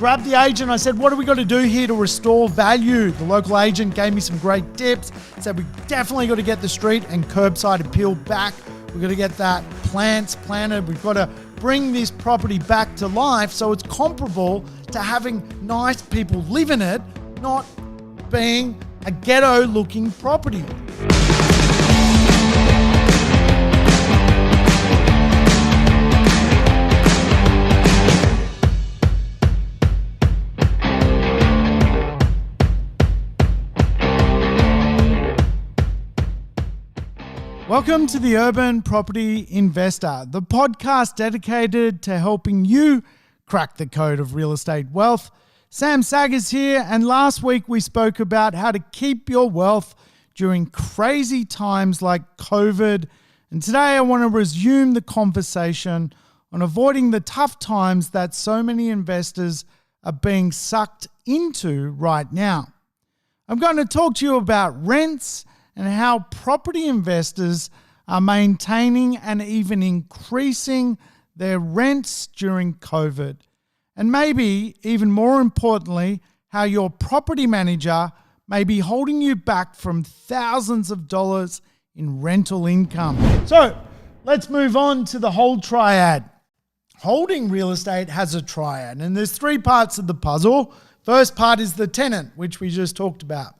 grabbed the agent. I said, what do we got to do here to restore value? The local agent gave me some great tips. Said we definitely got to get the street and curbside appeal back. We've got to get that plants planted. We've got to bring this property back to life so it's comparable to having nice people live in it, not being a ghetto-looking property. Welcome to the Urban Property Investor, the podcast dedicated to helping you crack the code of real estate wealth. Sam Saggers here, and last week we spoke about how to keep your wealth during crazy times like COVID. And today I want to resume the conversation on avoiding the tough times that so many investors are being sucked into right now. I'm going to talk to you about rents and how property investors are maintaining and even increasing their rents during COVID. And maybe even more importantly, how your property manager may be holding you back from thousands of dollars in rental income. So let's move on to the whole triad. Holding real estate has a triad, and there's three parts of the puzzle. First part is the tenant, which we just talked about.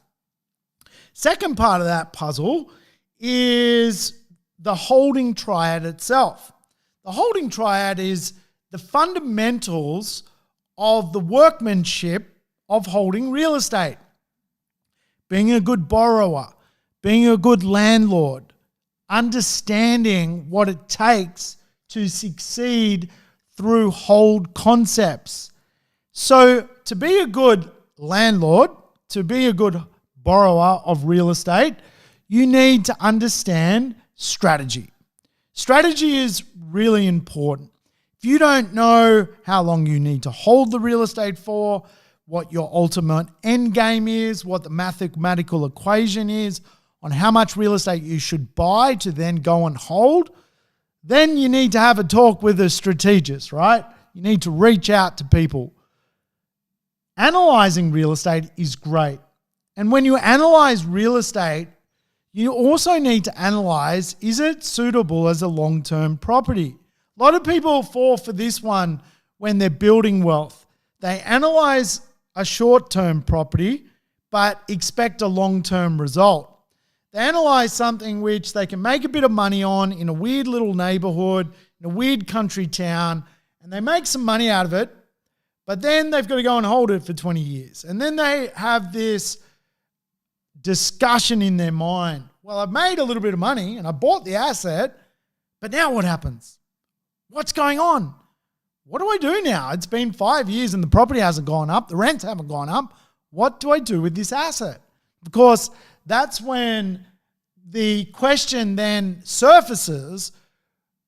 Second part of that puzzle is the holding triad itself. The holding triad is the fundamentals of the workmanship of holding real estate. Being a good borrower, being a good landlord, understanding what it takes to succeed through hold concepts. So to be a good landlord, to be a good borrower of real estate, you need to understand strategy. Strategy is really important. If you don't know how long you need to hold the real estate for, what your ultimate end game is, what the mathematical equation is on how much real estate you should buy to then go and hold, then you need to have a talk with a strategist, right? You need to reach out to people. Analyzing real estate is great. And when you analyze real estate, you also need to analyze, is it suitable as a long-term property? A lot of people fall for this one when they're building wealth. They analyze a short-term property, but expect a long-term result. They analyze something which they can make a bit of money on in a weird little neighborhood, in a weird country town, and they make some money out of it, but then they've got to go and hold it for 20 years. And then they have this discussion in their mind. Well, I've made a little bit of money and I bought the asset, but now what happens? What's going on? What do I do now? It's been 5 years and the property hasn't gone up. The rents haven't gone up. What do I do with this asset? Of course, that's when the question then surfaces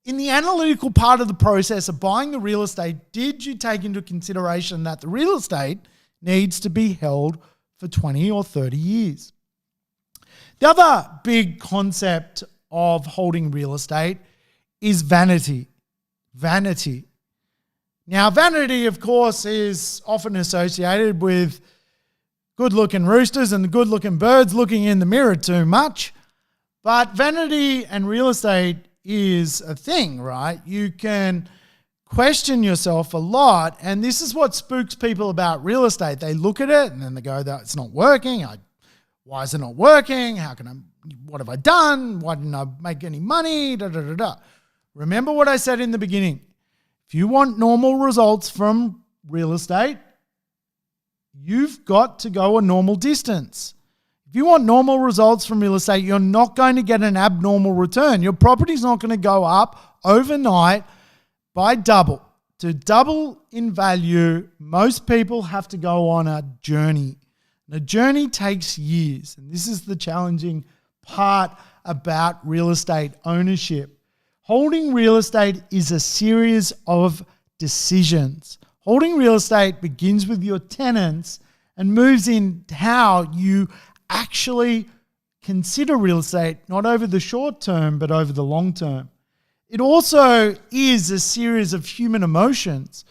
in the analytical part of the process of buying the real estate. Did you take into consideration that the real estate needs to be held for 20 or 30 years? The other big concept of holding real estate is vanity. Vanity. Now, vanity, of course, is often associated with good-looking roosters and good-looking birds looking in the mirror too much. But vanity and real estate is a thing, right? You can question yourself a lot, and this is what spooks people about real estate. They look at it and then they go, "It's not working. Why is it not working? What have I done? Why didn't I make any money? Da, da, da, da." Remember what I said in the beginning. If you want normal results from real estate, you've got to go a normal distance. If you want normal results from real estate, you're not going to get an abnormal return. Your property's not going to go up overnight by double. To double in value, most people have to go on a journey. The journey takes years, and this is the challenging part about real estate ownership. Holding real estate is a series of decisions. Holding real estate begins with your tenants and moves in how you actually consider real estate, not over the short term, but over the long term. It also is a series of human emotions.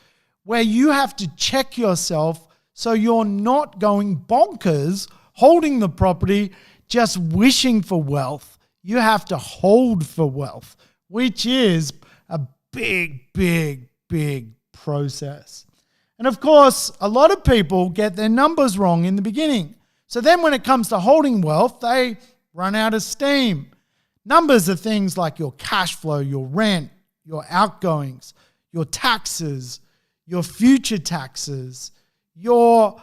where you have to check yourself so you're not going bonkers holding the property, just wishing for wealth. You have to hold for wealth, which is a big, big, big process. And of course, a lot of people get their numbers wrong in the beginning. So then when it comes to holding wealth, they run out of steam. Numbers are things like your cash flow, your rent, your outgoings, your taxes, your future taxes, your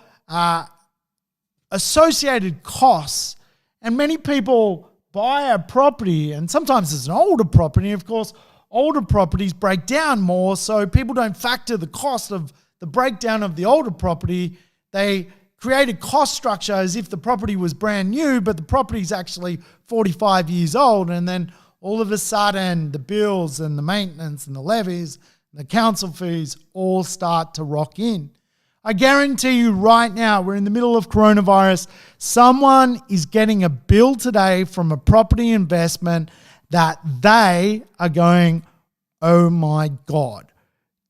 associated costs. And many people buy a property, and sometimes it's an older property. Of course, older properties break down more, so people don't factor the cost of the breakdown of the older property. They create a cost structure as if the property was brand new, but the property is actually 45 years old. And then all of a sudden, the bills and the maintenance and the levies and the council fees all start to rock in. I guarantee you right now, we're in the middle of coronavirus, someone is getting a bill today from a property investment that they are going, oh my God,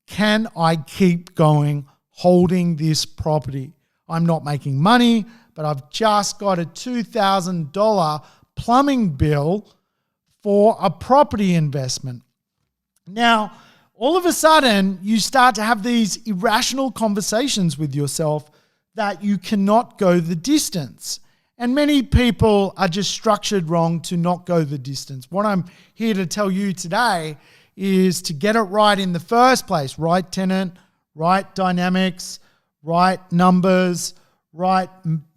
can I keep going holding this property? I'm not making money, but I've just got a $2,000 plumbing bill for a property investment. Now, all of a sudden, you start to have these irrational conversations with yourself that you cannot go the distance. And many people are just structured wrong to not go the distance. What I'm here to tell you today is to get it right in the first place. Right tenant, right dynamics, right numbers, right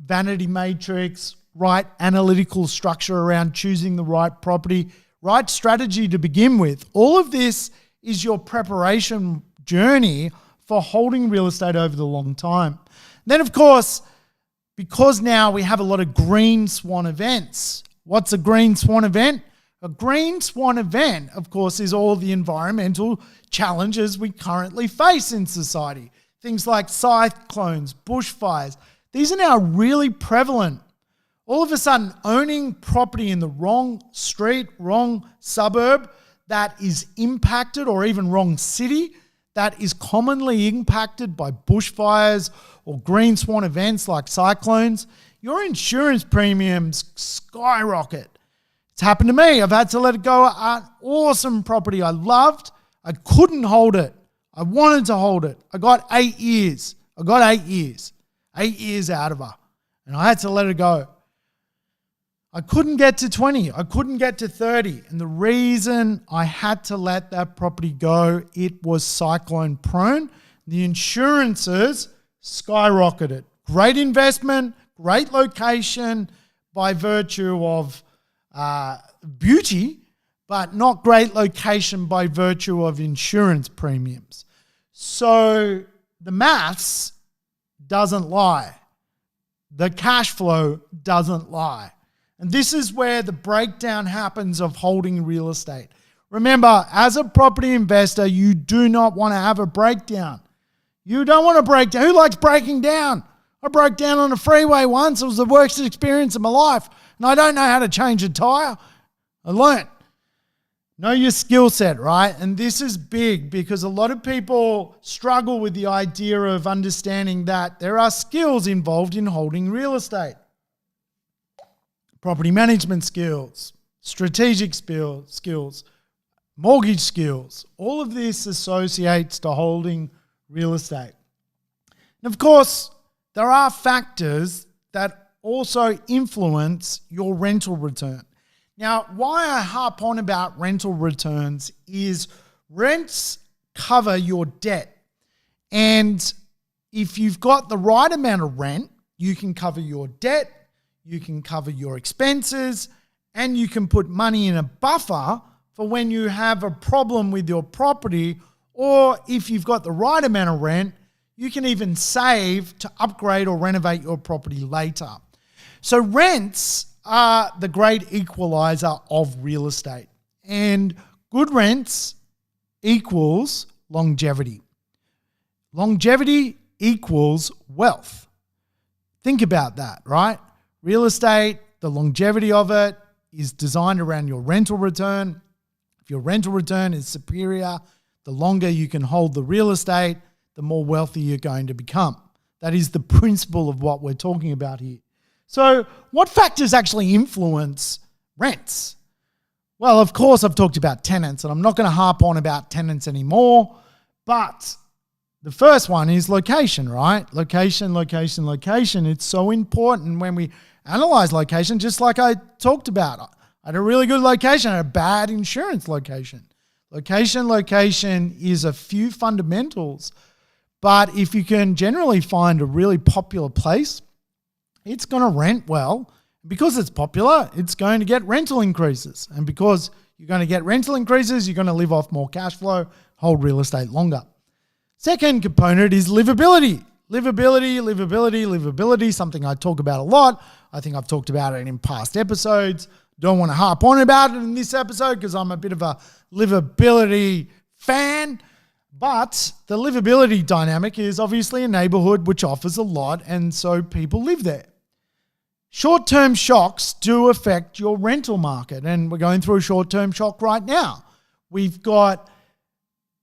vanity matrix, right analytical structure around choosing the right property, right strategy to begin with. All of this is your preparation journey for holding real estate over the long time. Then, of course, because now we have a lot of green swan events. What's a green swan event? A green swan event, of course, is all the environmental challenges we currently face in society. Things like cyclones, bushfires. These are now really prevalent. All of a sudden, owning property in the wrong street, wrong suburb that is impacted, or even wrong city that is commonly impacted by bushfires or green swan events like cyclones, your insurance premiums skyrocket. It's happened to me. I've had to let it go. An awesome property I loved. I couldn't hold it. I wanted to hold it. I got 8 years. 8 years out of her. And I had to let it go. I couldn't get to 20. I couldn't get to 30. And the reason I had to let that property go, it was cyclone prone. The insurances skyrocketed. Great investment, great location by virtue of beauty, but not great location by virtue of insurance premiums. So the maths doesn't lie. The cash flow doesn't lie. And this is where the breakdown happens of holding real estate. Remember, as a property investor, you do not want to have a breakdown. You don't want to break down. Who likes breaking down? I broke down on a freeway once. It was the worst experience of my life. And I don't know how to change a tire. I learned. Know your skill set, right? And this is big because a lot of people struggle with the idea of understanding that there are skills involved in holding real estate. Property management skills, strategic skills, mortgage skills. All of this associates to holding real estate. And of course, there are factors that also influence your rental return. Now, why I harp on about rental returns is rents cover your debt. And if you've got the right amount of rent, you can cover your debt, you can cover your expenses, and you can put money in a buffer for when you have a problem with your property, or if you've got the right amount of rent, you can even save to upgrade or renovate your property later. So rents are the great equalizer of real estate, and good rents equals longevity. Longevity equals wealth. Think about that, right? Real estate, the longevity of it is designed around your rental return. If your rental return is superior, the longer you can hold the real estate, the more wealthy you're going to become. That is the principle of what we're talking about here. So what factors actually influence rents? Well, of course, I've talked about tenants, and I'm not going to harp on about tenants anymore, but the first one is location, right? Location. It's so important when we analyze location, just like I talked about. I had a really good location, I had a bad insurance location. Location is a few fundamentals, but if you can generally find a really popular place, it's going to rent well. Because it's popular, it's going to get rental increases. And because you're going to get rental increases, you're going to live off more cash flow, hold real estate longer. Second component is livability. Livability, something I talk about a lot. I think I've talked about it in past episodes. Don't want to harp on about it in this episode because I'm a bit of a livability fan. But the livability dynamic is obviously a neighborhood which offers a lot, and so people live there. Short-term shocks do affect your rental market, and we're going through a short-term shock right now. We've got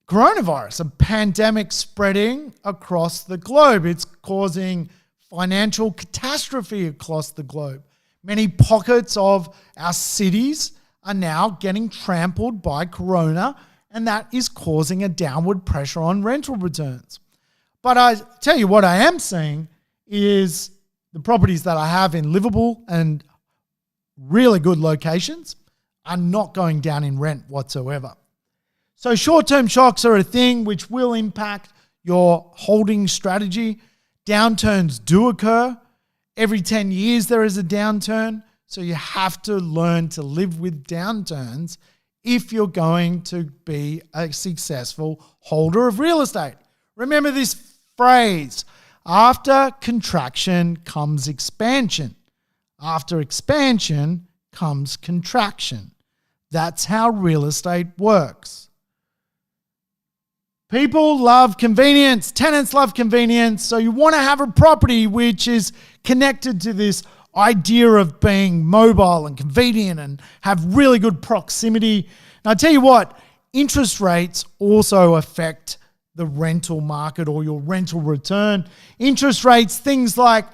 coronavirus, a pandemic spreading across the globe. It's causing financial catastrophe across the globe. Many pockets of our cities are now getting trampled by corona, and that is causing a downward pressure on rental returns. But I tell you what I am seeing is the properties that I have in livable and really good locations are not going down in rent whatsoever. So short-term shocks are a thing which will impact your holding strategy. Downturns do occur. Every 10 years there is a downturn. So you have to learn to live with downturns if you're going to be a successful holder of real estate. Remember this phrase: after contraction comes expansion. After expansion comes contraction. That's how real estate works. People love convenience. Tenants love convenience. So you want to have a property which is connected to this idea of being mobile and convenient and have really good proximity. And I tell you what, interest rates also affect the rental market or your rental return. Interest rates, things like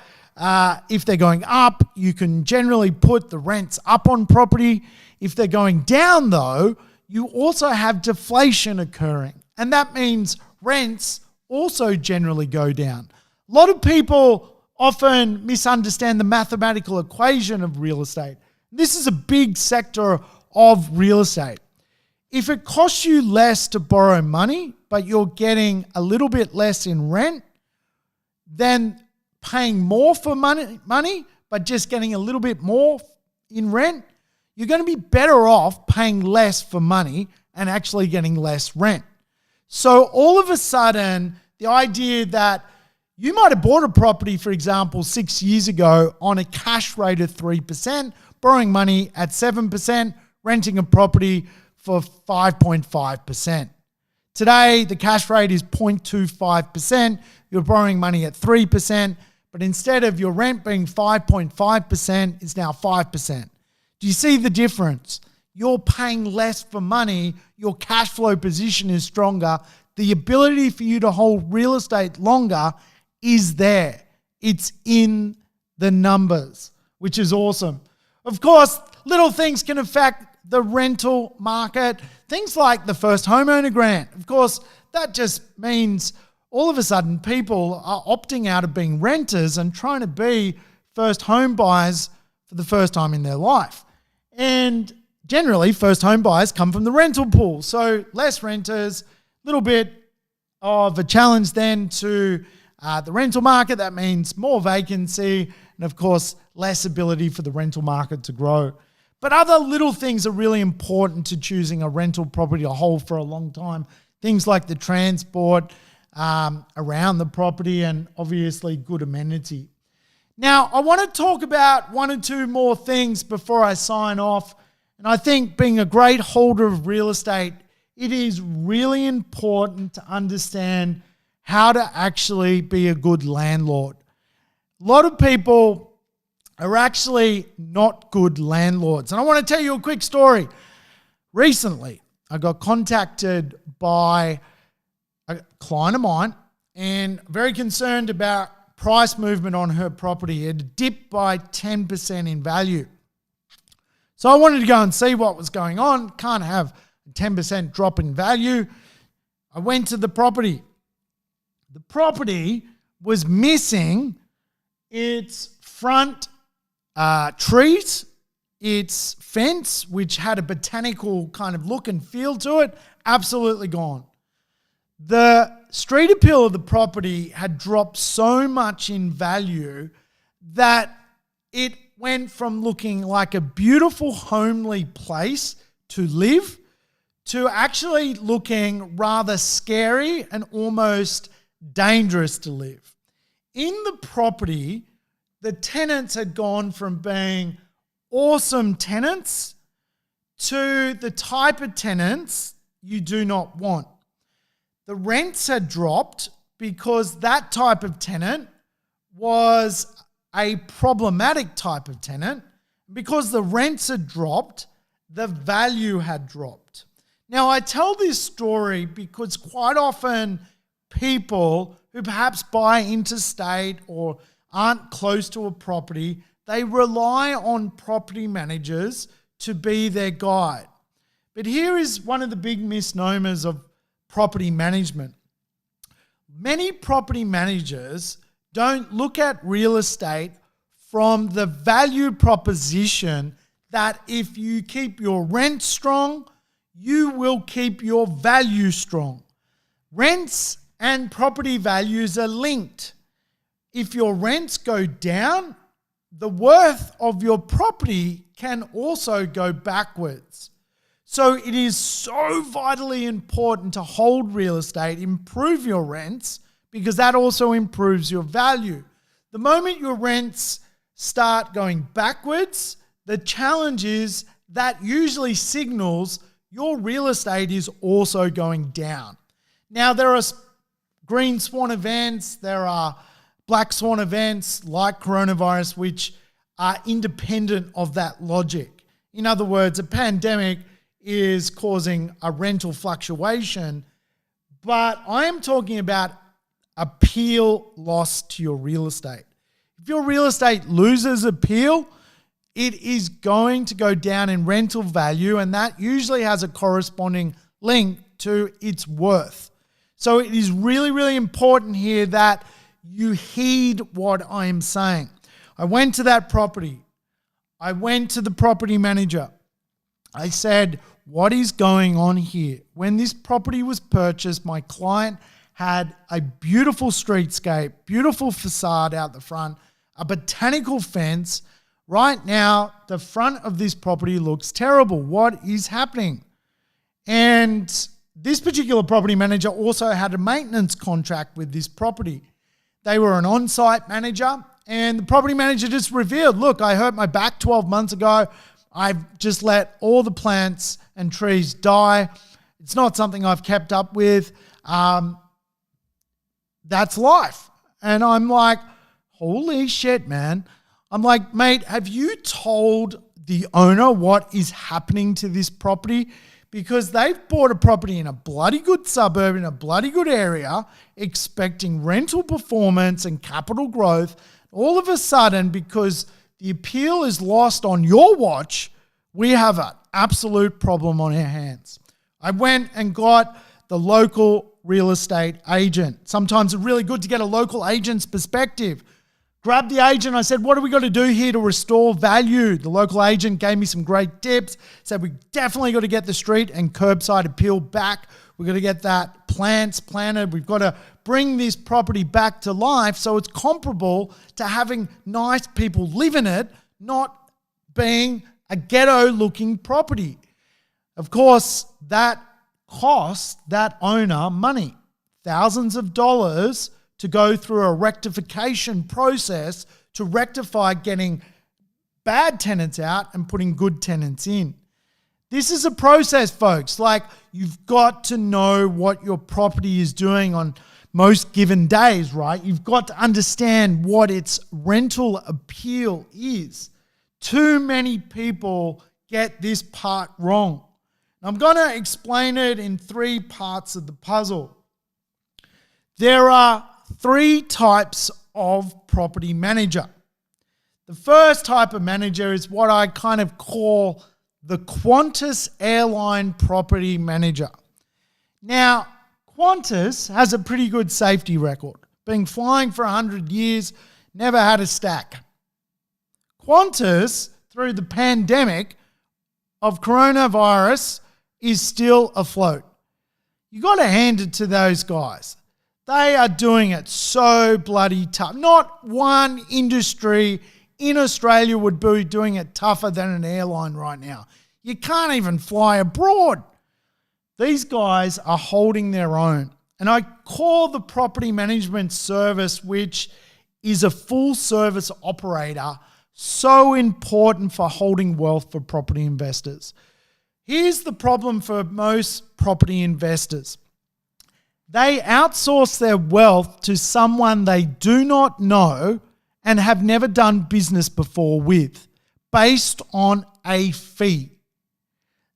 if they're going up, you can generally put the rents up on property. If they're going down though, you also have deflation occurring. And that means rents also generally go down. A lot of people often misunderstand the mathematical equation of real estate. This is a big sector of real estate. If it costs you less to borrow money, but you're getting a little bit less in rent, then paying more for money, but just getting a little bit more in rent, you're going to be better off paying less for money and actually getting less rent. So all of a sudden, the idea that you might have bought a property, for example, 6 years ago on a cash rate of 3%, borrowing money at 7%, renting a property for 5.5%. Today, the cash rate is 0.25%. You're borrowing money at 3%, but instead of your rent being 5.5%, it's now 5%. Do you see the difference? You're paying less for money. Your cash flow position is stronger. The ability for you to hold real estate longer is there. It's in the numbers, which is awesome. Of course, little things can affect the rental market. Things like the first homeowner grant. Of course, that just means all of a sudden people are opting out of being renters and trying to be first home buyers for the first time in their life. And generally, first home buyers come from the rental pool. So less renters, little bit of a challenge then to the rental market. That means more vacancy and, of course, less ability for the rental market to grow. But other little things are really important to choosing a rental property to hold for a long time. Things like the transport around the property and obviously good amenity. Now, I want to talk about one or two more things before I sign off. And I think being a great holder of real estate, it is really important to understand how to actually be a good landlord. A lot of people are actually not good landlords. And I want to tell you a quick story. Recently, I got contacted by a client of mine, and very concerned about price movement on her property. It had dipped by 10% in value. So I wanted to go and see what was going on. Can't have a 10% drop in value. I went to the property. The property was missing its front trees, its fence, which had a botanical kind of look and feel to it, absolutely gone. The street appeal of the property had dropped so much in value that it went from looking like a beautiful, homely place to live to actually looking rather scary and almost dangerous to live. In the property, the tenants had gone from being awesome tenants to the type of tenants you do not want. The rents had dropped because that type of tenant was a problematic type of tenant. Because the rents had dropped, the value had dropped. Now, I tell this story because quite often people who perhaps buy interstate or aren't close to a property, they rely on property managers to be their guide. But here is one of the big misnomers of property management. Many property managers don't look at real estate from the value proposition that if you keep your rent strong, you will keep your value strong. Rents and property values are linked. If your rents go down, the worth of your property can also go backwards. So it is so vitally important to hold real estate, improve your rents, because that also improves your value. The moment your rents start going backwards, the challenge is that usually signals your real estate is also going down. Now, there are green swan events, there are black swan events like coronavirus, which are independent of that logic. In other words, a pandemic is causing a rental fluctuation, but I am talking about appeal loss to your real estate. If your real estate loses appeal, it is going to go down in rental value, and that usually has a corresponding link to its worth. So it is really, really important here that you heed what I am saying. I went to that property. I went to the property manager. I said, what is going on here? When this property was purchased, my client had a beautiful streetscape, beautiful facade out the front, a botanical fence. Right now, the front of this property looks terrible. What is happening? And this particular property manager also had a maintenance contract with this property. They were an on-site manager, and the property manager just revealed, look, I hurt my back 12 months ago. I've just let all the plants and trees die. It's not something I've kept up with. That's life. And I'm like, holy shit, man. I'm like, mate, have you told the owner what is happening to this property? Because they've bought a property in a bloody good suburb, in a bloody good area, expecting rental performance and capital growth. All of a sudden, because the appeal is lost on your watch, we have an absolute problem on our hands. I went and got the local real estate agent. Sometimes it's really good to get a local agent's perspective. Grabbed the agent. I said, what do we got to do here to restore value? The local agent gave me some great tips. Said we definitely got to get the street and curbside appeal back. We've got to get that plants planted. We've got to bring this property back to life so it's comparable to having nice people live in it, not being a ghetto-looking property. Of course, that cost that owner money, thousands of dollars to go through a rectification process to rectify getting bad tenants out and putting good tenants in. This is a process, folks. Like, you've got to know what your property is doing on most given days, right? You've got to understand what its rental appeal is. Too many people get this part wrong. I'm going to explain it in 3 parts of the puzzle. There are three types of property manager. The first type of manager is what I kind of call the Qantas airline property manager. Now, Qantas has a pretty good safety record. Been flying for 100 years, never had a stack. Qantas, through the pandemic of coronavirus, is still afloat. You got to hand it to those guys. They are doing it so bloody tough. Not one industry in Australia would be doing it tougher than an airline right now. You can't even fly abroad. These guys are holding their own. And I call the property management service, which is a full service operator, so important for holding wealth for property investors. Here's the problem for most property investors. They outsource their wealth to someone they do not know and have never done business before with, based on a fee.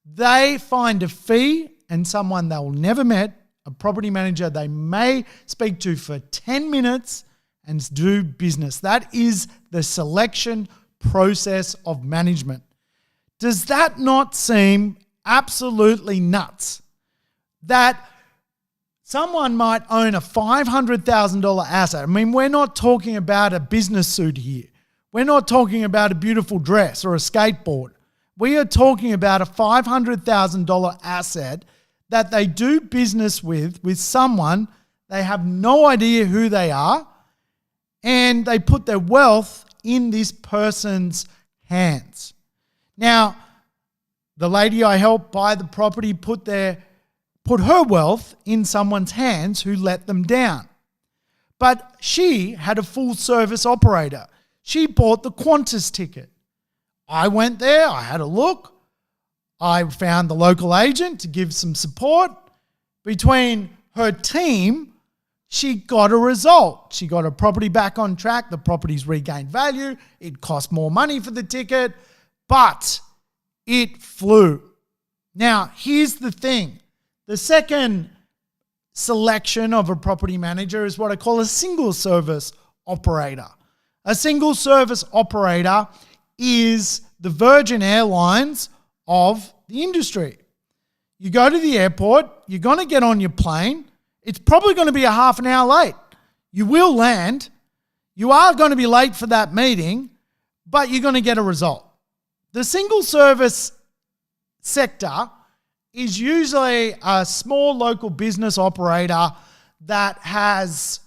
They find a fee and someone they will never met, a property manager they may speak to for 10 minutes and do business. That is the selection process of management. Does that not seem absolutely nuts? That someone might own a $500,000 asset. I mean, we're not talking about a business suit here. We're not talking about a beautiful dress or a skateboard. We are talking about a $500,000 asset that they do business with someone, they have no idea who they are, and they put their wealth in this person's hands. Now, the lady I helped buy the property put her wealth in someone's hands who let them down. But she had a full service operator. She bought the Qantas ticket. I went there, I had a look. I found the local agent to give some support. Between her team, she got a result. She got her property back on track. The property's regained value. It cost more money for the ticket, but it flew. Now, here's the thing. The second selection of a property manager is what I call a single service operator. A single service operator is the Virgin Airlines of the industry. You go to the airport, you're going to get on your plane. It's probably going to be a half an hour late. You will land. You are going to be late for that meeting, but you're going to get a result. The single service sector is usually a small local business operator that has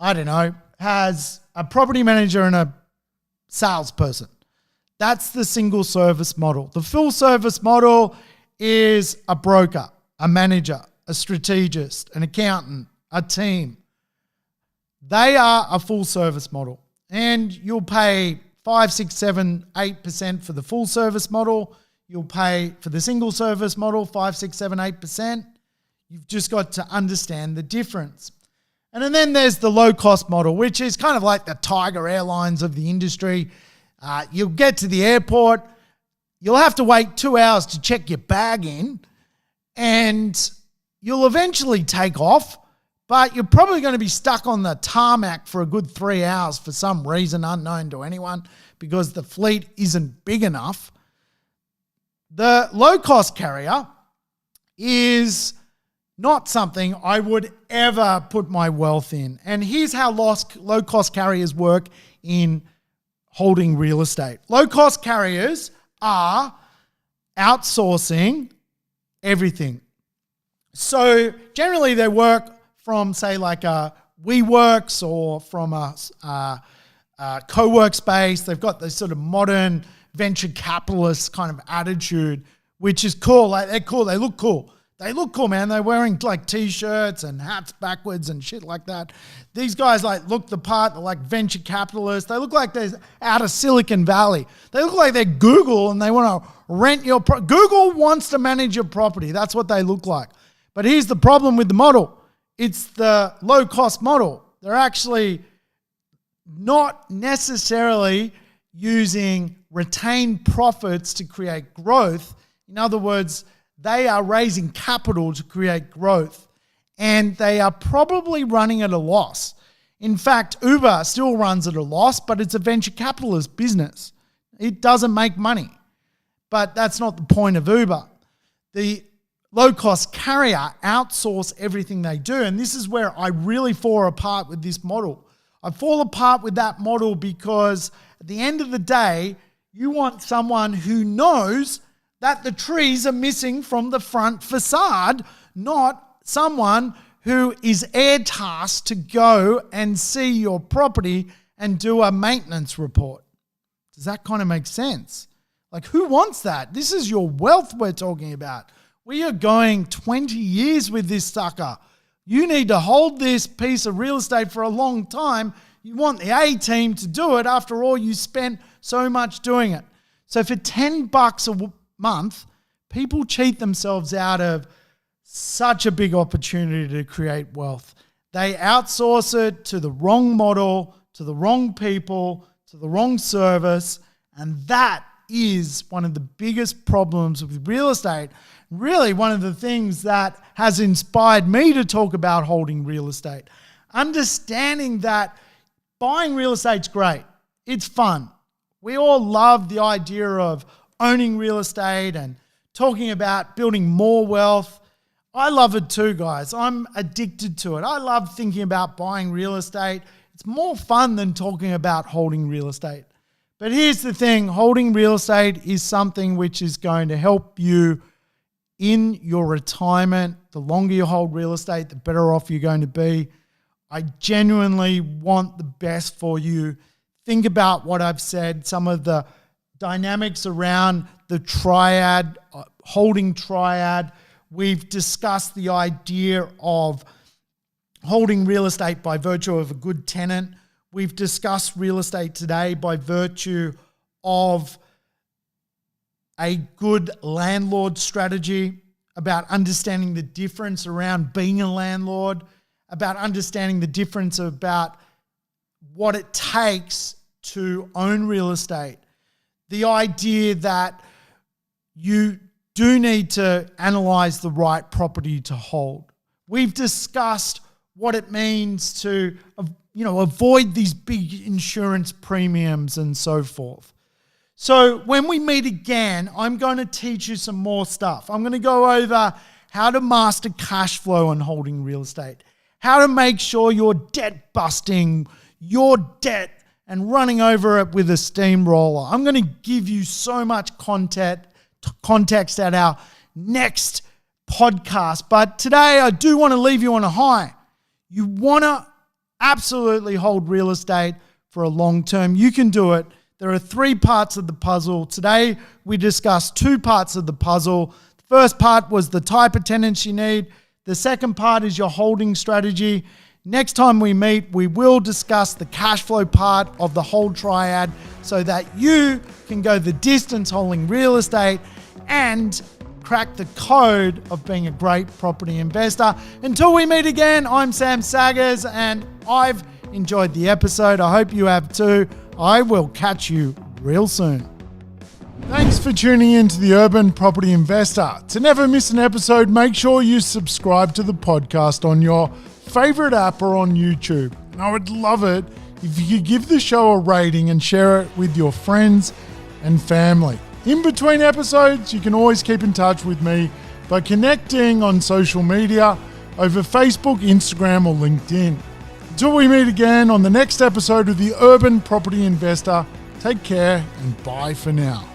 a property manager and a salesperson. That's the single service model. The full service model is a broker, a manager, a strategist, an accountant, a team. They are a full service model. And you'll pay 5, 6, 7, 8% for the full service model. You'll pay for the single service model 5, 6, 7, 8%. You've just got to understand the difference. And then there's the low cost model, which is kind of like the Tiger Airlines of the industry. You'll get to the airport, you'll have to wait 2 hours to check your bag in, and you'll eventually take off, but you're probably going to be stuck on the tarmac for a good 3 hours for some reason unknown to anyone because the fleet isn't big enough. The low-cost carrier is not something I would ever put my wealth in. And here's how low-cost carriers work in holding real estate. Low-cost carriers are outsourcing everything. So generally they work from, say, like a WeWorks or from a co-work space. They've got this sort of modern venture capitalist kind of attitude, which is cool. Like, they're cool. They look cool. They look cool, man. They're wearing like t-shirts and hats backwards and shit like that. These guys like look the part. They're like venture capitalists. They look like they're out of Silicon Valley. They look like they're Google and they want to rent your Google wants to manage your property. That's what they look like. But here's the problem with the model. It's the low cost model. They're actually not necessarily using retained profits to create growth. In other words, they are raising capital to create growth. and they are probably running at a loss. In fact, Uber still runs at a loss, but it's a venture capitalist business. It doesn't make money. But that's not the point of Uber. The low-cost carrier outsource everything they do, and this is where I really fall apart with this model. I fall apart with that model because at the end of the day, you want someone who knows that the trees are missing from the front facade, not someone who is air-tasked to go and see your property and do a maintenance report. Does that kind of make sense? Like, who wants that? This is your wealth we're talking about. We are going 20 years with this sucker. You need to hold this piece of real estate for a long time. You want the A team to do it. After all, you spent so much doing it. So for $10 a month, people cheat themselves out of such a big opportunity to create wealth. They outsource it to the wrong model, to the wrong people, to the wrong service, and that is one of the biggest problems with real estate. Really, one of the things that has inspired me to talk about holding real estate. Understanding that buying real estate's great. It's fun. We all love the idea of owning real estate and talking about building more wealth. I love it too, guys. I'm addicted to it. I love thinking about buying real estate. It's more fun than talking about holding real estate. But here's the thing, holding real estate is something which is going to help you in your retirement. The longer you hold real estate, the better off you're going to be. I genuinely want the best for you. Think about what I've said, some of the dynamics around the triad, holding triad. We've discussed the idea of holding real estate by virtue of a good tenant. We've discussed real estate today by virtue of a good landlord strategy, about understanding the difference around being a landlord, about understanding the difference about what it takes to own real estate. The idea that you do need to analyze the right property to hold. We've discussed what it means to avoid these big insurance premiums and so forth. So when we meet again, I'm going to teach you some more stuff. I'm going to go over how to master cash flow on holding real estate, how to make sure you're debt busting your debt and running over it with a steamroller. I'm going to give you so much context at our next podcast. But today I do want to leave you on a high. You want to absolutely hold real estate for a long term. You can do it. There are 3 parts of the puzzle. Today, we discussed 2 parts of the puzzle. The first part was the type of tenants you need. The second part is your holding strategy. Next time we meet, we will discuss the cash flow part of the whole triad so that you can go the distance holding real estate and crack the code of being a great property investor. Until we meet again, I'm Sam Saggers and I've enjoyed the episode. I hope you have too. I will catch you real soon. Thanks for tuning in to the Urban Property Investor. To never miss an episode, make sure you subscribe to the podcast on your favorite app or on YouTube. And I would love it if you could give the show a rating and share it with your friends and family. In between episodes, you can always keep in touch with me by connecting on social media over Facebook, Instagram, or LinkedIn. Until we meet again on the next episode of the Urban Property Investor, take care and bye for now.